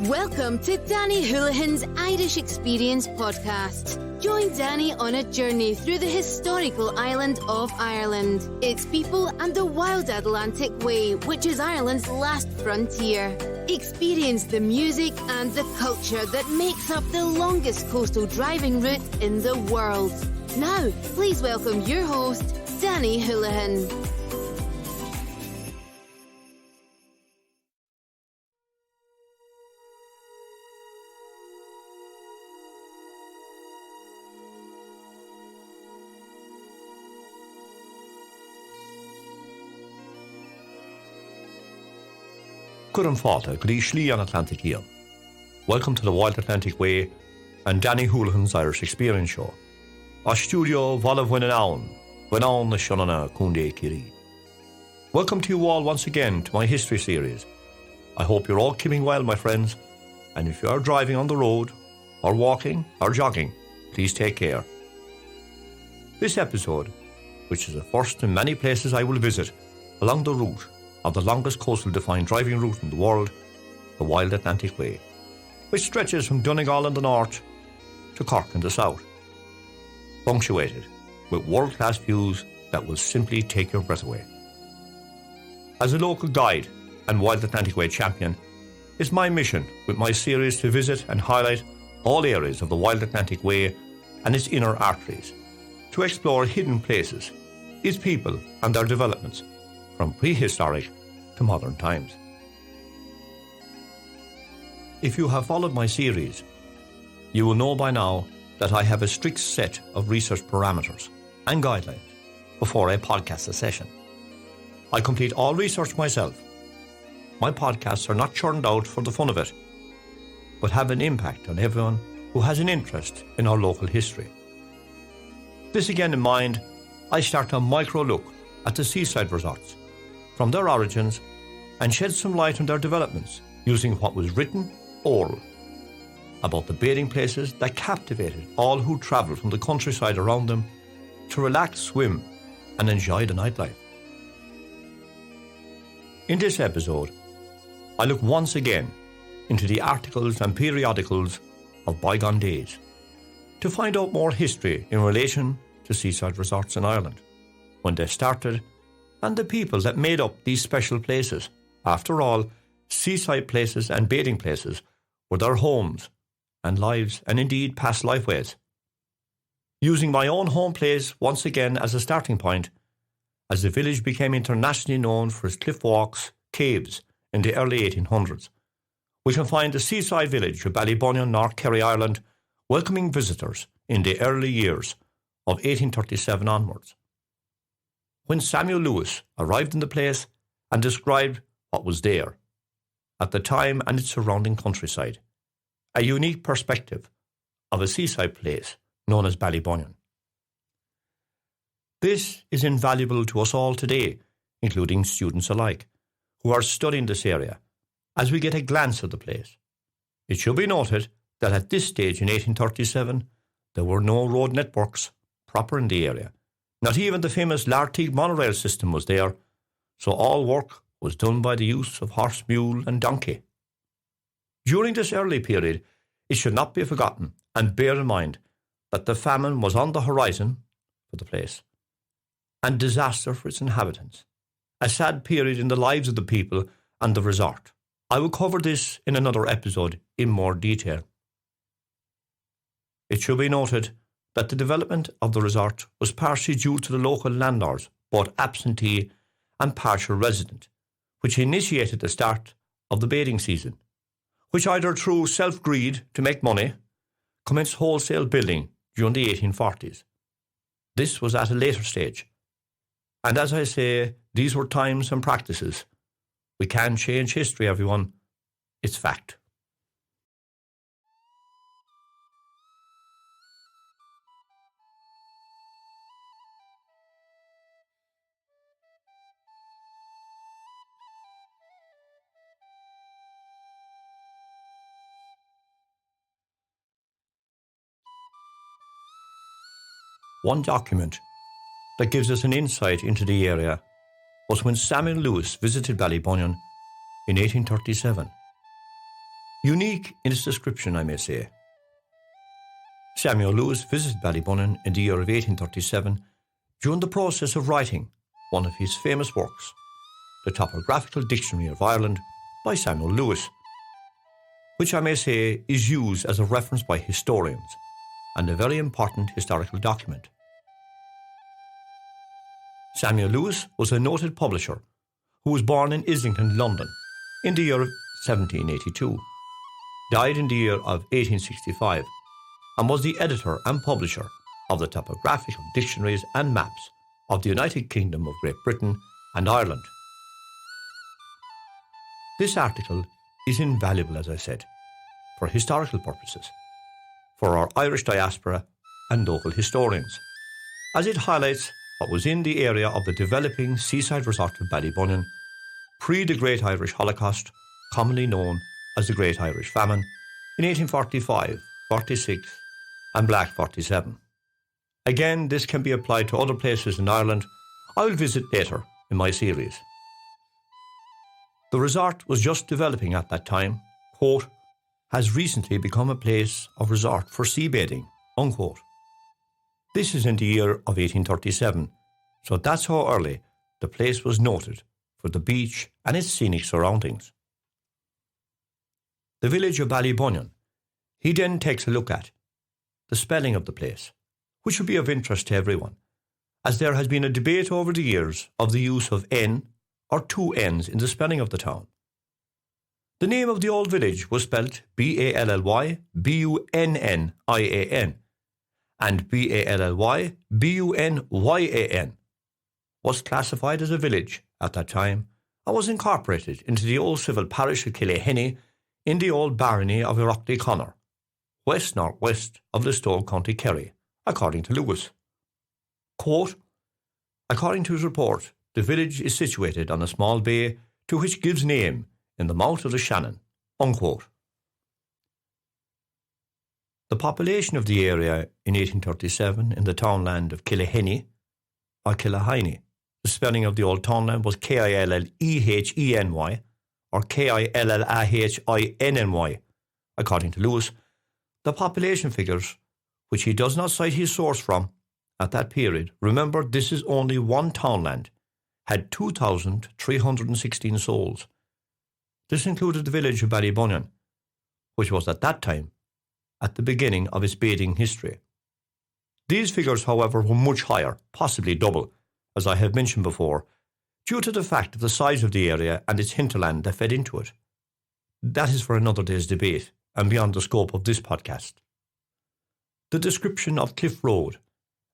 Welcome to Danny Houlihan's Irish Experience podcast. Join Danny on a journey through the historical island of Ireland, its people and the wild Atlantic Way, which is Ireland's last frontier. Experience the music and the culture that makes up the longest coastal driving route in the world. Now, please welcome your host, Danny Houlihan. Cuireann fáilte go dtí slí an Atlantic Hill. Welcome to the Wild Atlantic Way and Danny Houlihan's Irish Experience Show. Our studio Ballybunion na Shonana Kunde Kiri. Welcome to you all once again to my history series. I hope you're all keeping well, my friends, and if you are driving on the road, or walking, or jogging, please take care. This episode, which is the first in many places I will visit along the route of the longest coastal defined driving route in the world, the Wild Atlantic Way, which stretches from Donegal in the north to Cork in the south, punctuated with world-class views that will simply take your breath away. As a local guide and Wild Atlantic Way champion, it's my mission with my series to visit and highlight all areas of the Wild Atlantic Way and its inner arteries, to explore hidden places, its people and their developments, from prehistoric to modern times. If you have followed my series, you will know by now that I have a strict set of research parameters and guidelines before I podcast a session. I complete all research myself. My podcasts are not churned out for the fun of it, but have an impact on everyone who has an interest in our local history. This again in mind, I start a micro look at the seaside resorts, from their origins, and shed some light on their developments using what was written oral about the bathing places that captivated all who travelled from the countryside around them to relax, swim and enjoy the nightlife. In this episode, I look once again into the articles and periodicals of bygone days to find out more history in relation to seaside resorts in Ireland, when they started and the people that made up these special places. After all, seaside places and bathing places were their homes and lives and indeed past lifeways. Using my own home place once again as a starting point, as the village became internationally known for its cliff walks, caves in the early 1800s, we can find the seaside village of Ballybunion, North Kerry, Ireland, welcoming visitors in the early years of 1837 onwards, when Samuel Lewis arrived in the place and described what was there at the time and its surrounding countryside, a unique perspective of a seaside place known as Ballybunion. This is invaluable to us all today, including students alike, who are studying this area, as we get a glance at the place. It should be noted that at this stage in 1837, there were no road networks proper in the area. Not even the famous Lartigue monorail system was there, so all work was done by the use of horse, mule and donkey. During this early period, it should not be forgotten and bear in mind that the famine was on the horizon for the place, and disaster for its inhabitants, a sad period in the lives of the people and the resort. I will cover this in another episode in more detail. It should be noted that the development of the resort was partially due to the local landlords, both absentee and partial resident, which initiated the start of the bathing season, which either through self-greed to make money, commenced wholesale building during the 1840s. This was at a later stage. And as I say, these were times and practices. We can change history, everyone. It's fact. One document that gives us an insight into the area was when Samuel Lewis visited Ballybunion in 1837. Unique in its description, I may say. Samuel Lewis visited Ballybunion in the year of 1837 during the process of writing one of his famous works, the Topographical Dictionary of Ireland by Samuel Lewis, which I may say is used as a reference by historians and a very important historical document. Samuel Lewis was a noted publisher who was born in Islington, London, in the year of 1782, died in the year of 1865, and was the editor and publisher of the Topographical Dictionaries and Maps of the United Kingdom of Great Britain and Ireland. This article is invaluable, as I said, for historical purposes, for our Irish diaspora and local historians, as it highlights what was in the area of the developing seaside resort of Ballybunion pre the Great Irish Holocaust, commonly known as the Great Irish Famine, in 1845, 46 and Black 47. Again, this can be applied to other places in Ireland I will visit later in my series. The resort was just developing at that time, quote, has recently become a place of resort for sea bathing, unquote. This is in the year of 1837, so that's how early the place was noted for the beach and its scenic surroundings. The village of Ballybunion, he then takes a look at the spelling of the place, which will be of interest to everyone, as there has been a debate over the years of the use of N or two N's in the spelling of the town. The name of the old village was spelt Ballybunnian, and Ballybunyan was classified as a village at that time and was incorporated into the old civil parish of Kilkenny in the old barony of Irochdy-Connor, west-northwest of Listowel, County Kerry, according to Lewis. Quote, according to his report, the village is situated on a small bay to which gives name in the mouth of the Shannon, unquote. The population of the area in 1837 in the townland of Kilkenny, or Kilahiny, the spelling of the old townland was Killeheny or Killahinny, according to Lewis. The population figures, which he does not cite his source from, at that period, remember this is only one townland, had 2,316 souls. This included the village of Ballybunion, which was at that time at the beginning of its bathing history. These figures, however, were much higher, possibly double, as I have mentioned before, due to the fact of the size of the area and its hinterland that fed into it. That is for another day's debate and beyond the scope of this podcast. The description of Cliff Road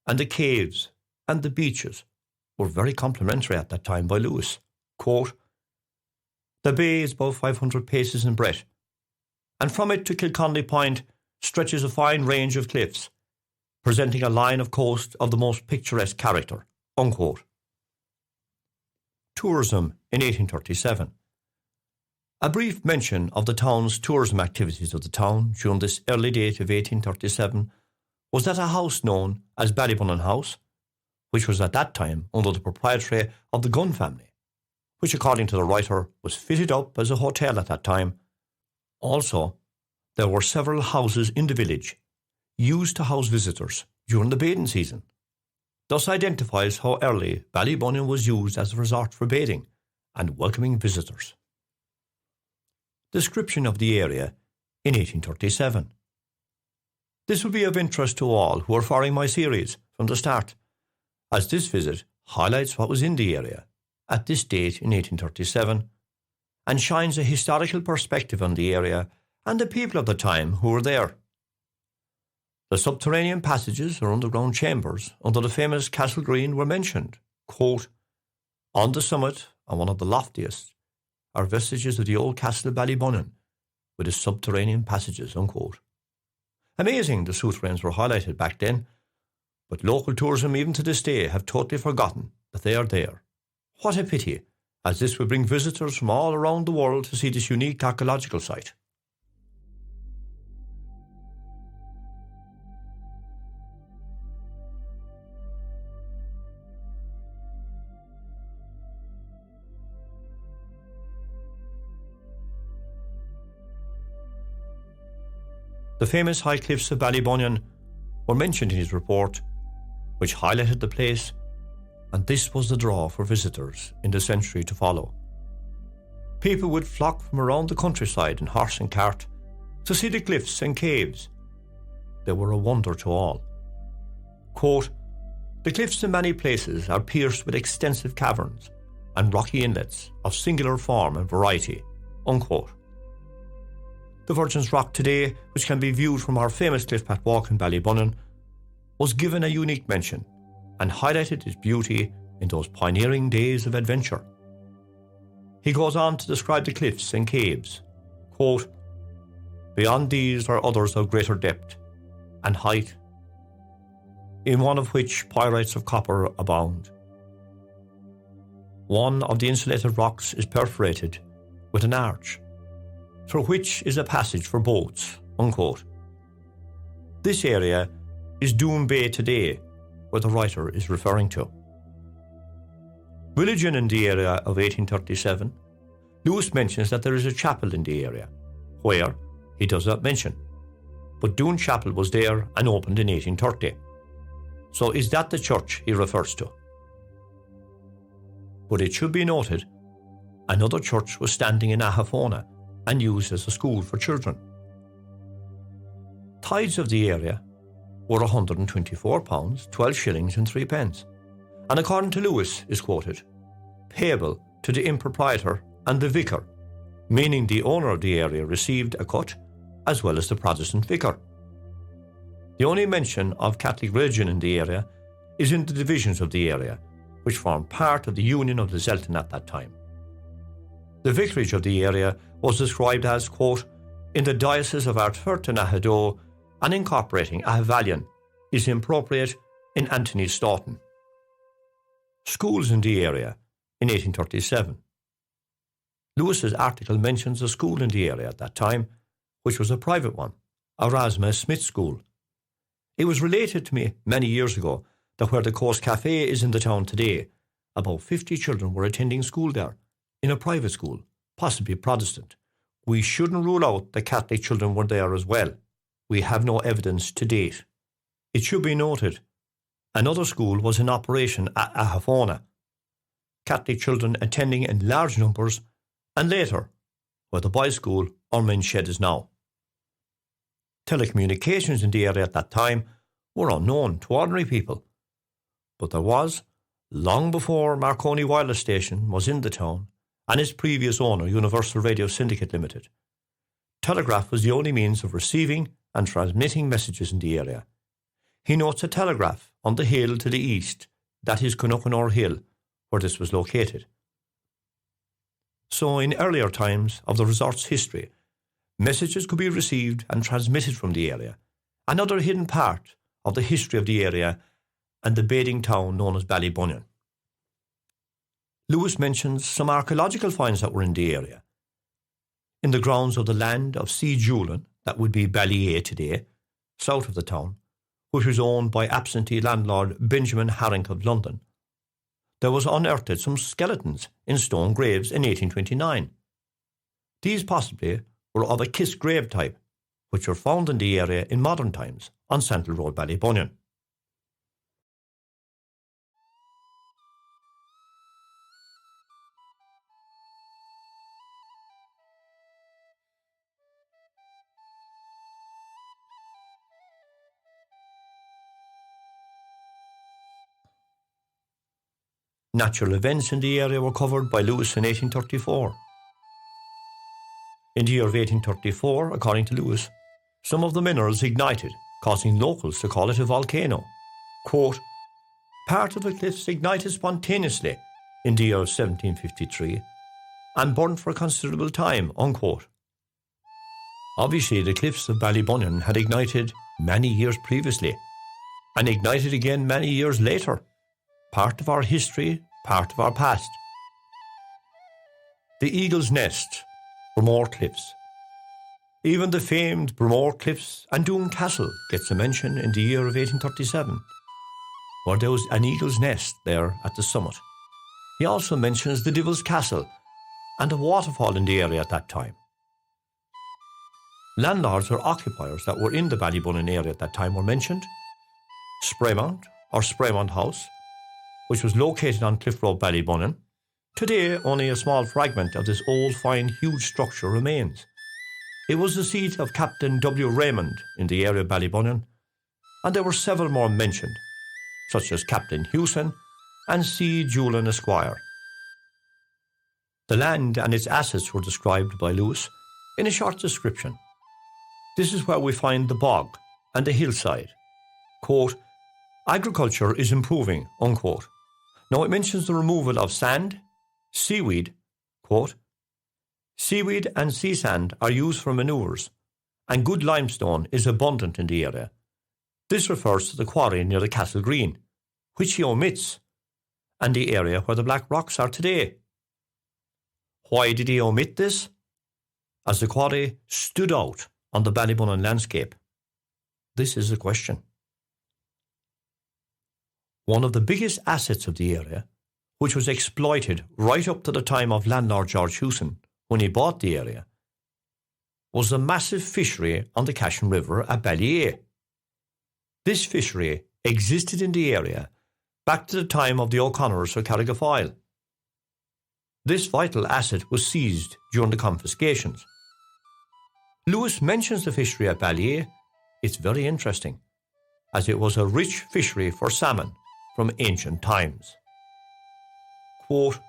and the caves and the beaches were very complimentary at that time by Lewis. Quote, the bay is about 500 paces in breadth, and from it to Kilconnelly Point stretches a fine range of cliffs, presenting a line of coast of the most picturesque character, unquote. Tourism in 1837. A brief mention of the town's tourism activities of the town during this early date of 1837 was that a house known as Ballybunion House, which was at that time under the proprietary of the Gunn family, which according to the writer was fitted up as a hotel at that time. Also, there were several houses in the village used to house visitors during the bathing season. Thus identifies how early Ballybunion was used as a resort for bathing and welcoming visitors. Description of the area in 1837. This will be of interest to all who are following my series from the start, as this visit highlights what was in the area at this date in 1837 and shines a historical perspective on the area and the people of the time who were there. The subterranean passages or underground chambers under the famous Castle Green were mentioned. Quote, on the summit, on one of the loftiest, are vestiges of the old castle of Ballybunion with its subterranean passages, unquote. Amazing the souterrains were highlighted back then, but local tourism even to this day have totally forgotten that they are there. What a pity, as this will bring visitors from all around the world to see this unique archaeological site. The famous high cliffs of Ballybunion were mentioned in his report, which highlighted the place, and this was the draw for visitors in the century to follow. People would flock from around the countryside in horse and cart to see the cliffs and caves. They were a wonder to all. Quote, "The cliffs in many places are pierced with extensive caverns and rocky inlets of singular form and variety." Unquote. The Virgin's Rock today, which can be viewed from our famous cliff-path walk in Ballybunion, was given a unique mention and highlighted its beauty in those pioneering days of adventure. He goes on to describe the cliffs and caves. Quote, "Beyond these are others of greater depth and height, in one of which pyrites of copper abound. One of the insulated rocks is perforated with an arch, through which is a passage for boats." Unquote. This area is Doon Bay today, where the writer is referring to. Religion in the area of 1837. Lewis mentions that there is a chapel in the area, where he does not mention, but Doon Chapel was there and opened in 1830. So is that the church he refers to? But it should be noted, another church was standing in Ahafona and used as a school for children. Tithes of the area were £124, 12 shillings and 3 pence, and according to Lewis is quoted, payable to the impropriator and the vicar, meaning the owner of the area received a cut as well as the Protestant vicar. The only mention of Catholic religion in the area is in the divisions of the area, which formed part of the Union of the Zelten at that time. The vicarage of the area was described as, quote, "in the diocese of Ardfert and Ahado, and incorporating Ahvalion is appropriate in Anthony Stoughton." Schools in the area in 1837. Lewis's article mentions a school in the area at that time, which was a private one, Erasmus Smith School. It was related to me many years ago that where the Coast Cafe is in the town today, about 50 children were attending school there, in a private school, possibly Protestant. We shouldn't rule out that Catholic children were there as well. We have no evidence to date. It should be noted, another school was in operation at Ahafona, Catholic children attending in large numbers, and later, where the boys' school or men's shed is now. Telecommunications in the area at that time were unknown to ordinary people, but there was, long before Marconi Wireless Station was in the town, and its previous owner, Universal Radio Syndicate Limited. Telegraph was the only means of receiving and transmitting messages in the area. He notes a telegraph on the hill to the east, that is Cunuckanore Hill, where this was located. So in earlier times of the resort's history, messages could be received and transmitted from the area, another hidden part of the history of the area and the bathing town known as Ballybunion. Lewis mentions some archaeological finds that were in the area. In the grounds of the land of C. Julian, that would be Ballyea today, south of the town, which was owned by absentee landlord Benjamin Harrington of London, there was unearthed some skeletons in stone graves in 1829. These possibly were of a kiss grave type, which were found in the area in modern times on Central Road, Ballybunion. Natural events in the area were covered by Lewis in 1834. In the year of 1834, according to Lewis, some of the minerals ignited, causing locals to call it a volcano. Quote, "Part of the cliffs ignited spontaneously in the year of 1753 and burned for a considerable time." Unquote. Obviously, the cliffs of Ballybunion had ignited many years previously and ignited again many years later. Part of our history, part of our past. The Eagle's Nest, Bramore Cliffs. Even the famed Bramore Cliffs and Doon Castle gets a mention in the year of 1837, where there was an eagle's nest there at the summit. He also mentions the Devil's Castle and a waterfall in the area at that time. landlords or occupiers that were in the Ballybunion area at that time were mentioned. Spraymount or Spraymount House, which was located on Cliff Road, Ballybunion. Today, only a small fragment of this old, fine, huge structure remains. It was the seat of Captain W. Raymond in the area of Ballybunion, and there were several more mentioned, such as Captain Houlihan and C. Julian Esquire. The land and its assets were described by Lewis in a short description. This is where we find the bog and the hillside. Quote, agriculture is improving, unquote. Now it mentions the removal of sand, seaweed, quote, seaweed and sea sand are used for manures, and good limestone is abundant in the area. This refers to the quarry near the Castle Green, which he omits, and the area where the Black Rocks are today. Why did he omit this? As the quarry stood out on the Ballybunion landscape. This is the question. One of the biggest assets of the area, which was exploited right up to the time of landlord George Houlihan when he bought the area, was the massive fishery on the Cashin River at Ballyer. This fishery existed in the area back to the time of the O'Connors or Carrigafoyle. This vital asset was seized during the confiscations. Lewis mentions the fishery at Ballyer. It's very interesting, as it was a rich fishery for salmon from ancient times. Quote,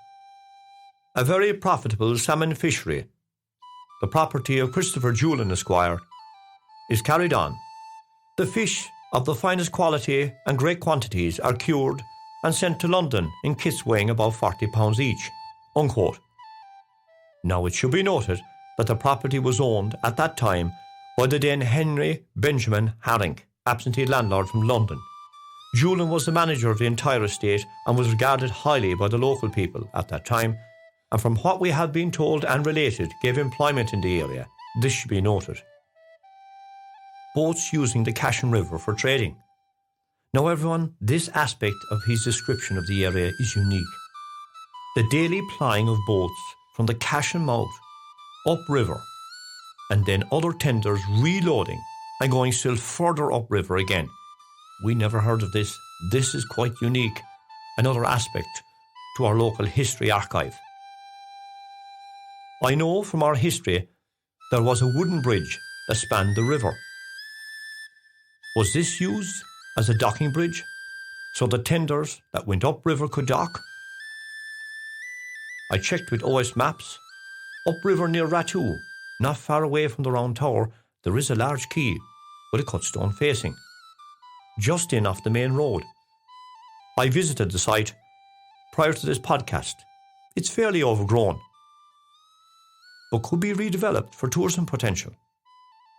a very profitable salmon fishery, the property of Christopher Julian Esquire, is carried on. The fish of the finest quality and great quantities are cured and sent to London in kits weighing about 40 pounds each, unquote. Now it should be noted that the property was owned at that time by the then Henry Benjamin Harink, absentee landlord from London. Julian was the manager of the entire estate and was regarded highly by the local people at that time, and from what we have been told and related, gave employment in the area. This should be noted. Boats using the Cashin River for trading. Now everyone, this aspect of his description of the area is unique. The daily plying of boats from the Cashin mouth upriver, and then other tenders reloading and going still further upriver again. We never heard of this. This is quite unique. Another aspect to our local history archive. I know from our history there was a wooden bridge that spanned the river. Was this used as a docking bridge so the tenders that went upriver could dock? I checked with OS Maps. Upriver near Ratu, not far away from the Round Tower, there is a large quay with a cut stone facing, just in off the main road. I visited the site prior to this podcast. It's fairly overgrown, but could be redeveloped for tourism potential.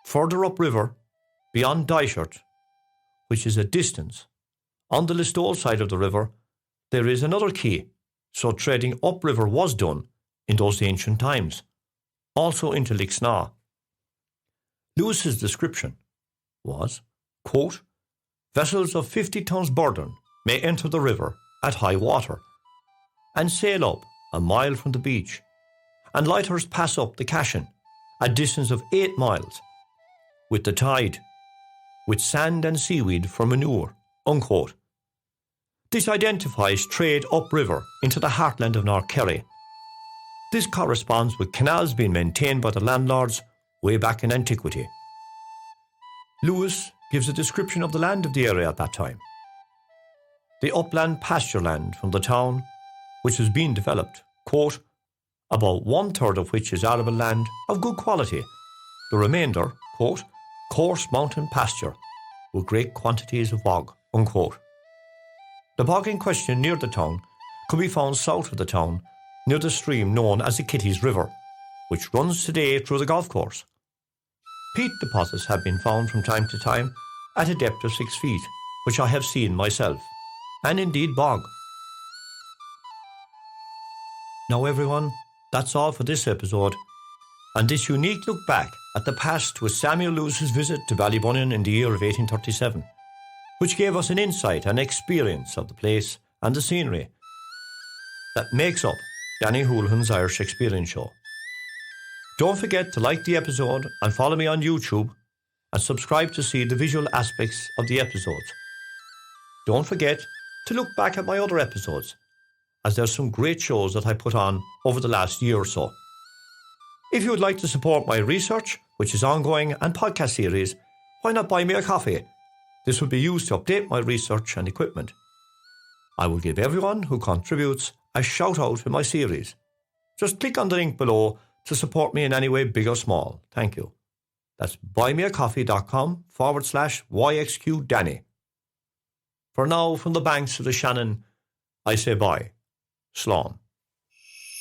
Further upriver, beyond Dysart, which is a distance, on the Listowel side of the river, there is another quay, so trading upriver was done in those ancient times, also into Lixnaw. Lewis's description was, quote, vessels of 50 tons burden may enter the river at high water and sail up a mile from the beach, and lighters pass up the Cashin a distance of 8 miles with the tide, with sand and seaweed for manure, unquote. This identifies trade upriver into the heartland of North Kerry. This corresponds with canals being maintained by the landlords way back in antiquity. Lewis gives a description of the land of the area at that time. The upland pasture land from the town, which was being developed, quote, about 1/3 of which is arable land of good quality. The remainder, quote, coarse mountain pasture with great quantities of bog, unquote. The bog in question near the town could be found south of the town, near the stream known as the Kitties River, which runs today through the golf course. Peat deposits have been found from time to time at a depth of 6 feet, which I have seen myself, and indeed bog. Now everyone, that's all for this episode, and this unique look back at the past with Samuel Lewis's visit to Ballybunion in the year of 1837, which gave us an insight and experience of the place and the scenery that makes up Danny Houlihan's Irish Experience Show. Don't forget to like the episode and follow me on YouTube and subscribe to see the visual aspects of the episodes. Don't forget to look back at my other episodes, as there's some great shows that I put on over the last year or so. If you would like to support my research, which is ongoing, and podcast series, why not buy me a coffee? This will be used to update my research and equipment. I will give everyone who contributes a shout out in my series. Just click on the link below to support me in any way, big or small. Thank you. That's buymeacoffee.com/YXQ Danny. For now, from the banks of the Shannon, I say bye. Slán.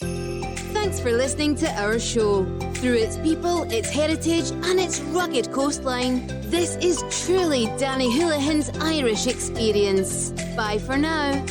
Thanks for listening to our show. Through its people, its heritage, and its rugged coastline, this is truly Danny Houlihan's Irish experience. Bye for now.